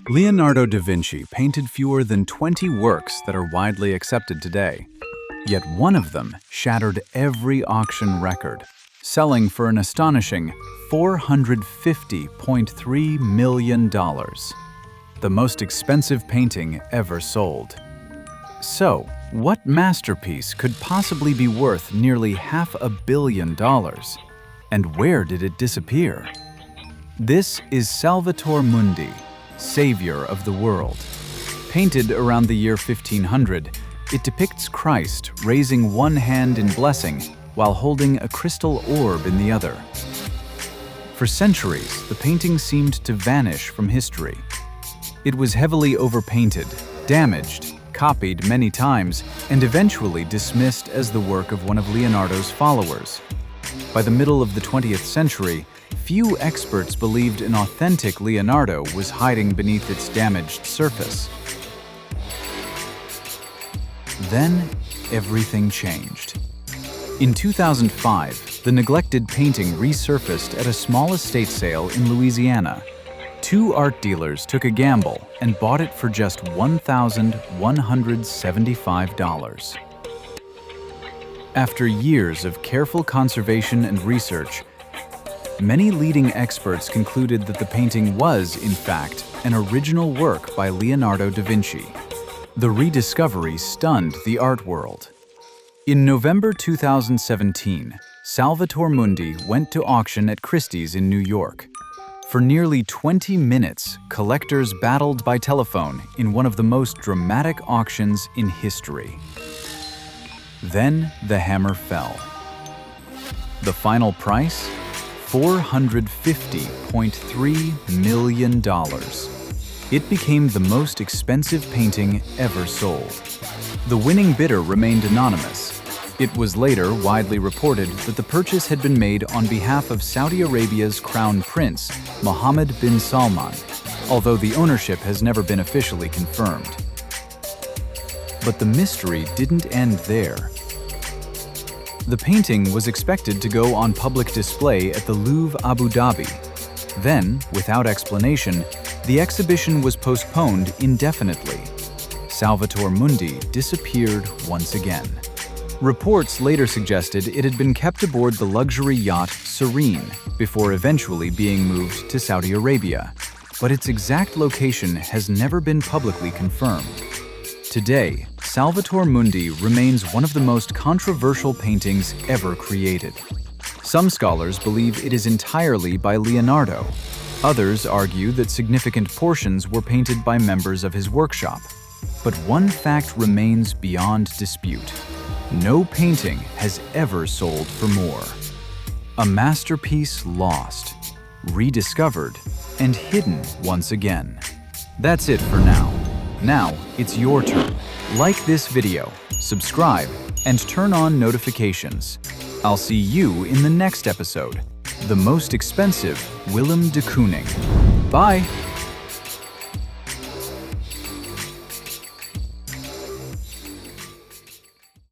Leonardo da Vinci painted fewer than 20 works that are widely accepted today. Yet one of them shattered every auction record, selling for an astonishing $450.3 million, the most expensive painting ever sold. So, what masterpiece could possibly be worth nearly $500 million? And where did it disappear? This is Salvator Mundi, Savior of the World. Painted around the year 1500, it depicts Christ raising one hand in blessing while holding a crystal orb in the other. For centuries, the painting seemed to vanish from history. It was heavily overpainted, damaged, copied many times, and eventually dismissed as the work of one of Leonardo's followers. By the middle of the 20th century, few experts believed an authentic Leonardo was hiding beneath its damaged surface. Then, everything changed. In 2005, the neglected painting resurfaced at a small estate sale in Louisiana. Two art dealers took a gamble and bought it for just $1,175. After years of careful conservation and research, many leading experts concluded that the painting was, in fact, an original work by Leonardo da Vinci. The rediscovery stunned the art world. In November 2017, Salvator Mundi went to auction at Christie's in New York. For nearly 20 minutes, collectors battled by telephone in one of the most dramatic auctions in history. Then the hammer fell. The final price? $450.3 million. It became the most expensive painting ever sold. The winning bidder remained anonymous. It was later widely reported that the purchase had been made on behalf of Saudi Arabia's Crown Prince, Mohammed bin Salman, although the ownership has never been officially confirmed. But the mystery didn't end there. The painting was expected to go on public display at the Louvre, Abu Dhabi. Then, without explanation, the exhibition was postponed indefinitely. Salvator Mundi disappeared once again. Reports later suggested it had been kept aboard the luxury yacht Serene before eventually being moved to Saudi Arabia, but its exact location has never been publicly confirmed. Today, Salvator Mundi remains one of the most controversial paintings ever created. Some scholars believe it is entirely by Leonardo. Others argue that significant portions were painted by members of his workshop. But one fact remains beyond dispute. No painting has ever sold for more. A masterpiece lost, rediscovered, and hidden once again. That's it for now. Now, it's your turn. Like this video, subscribe, and turn on notifications. I'll see you in the next episode, The Most Expensive Willem de Kooning. Bye!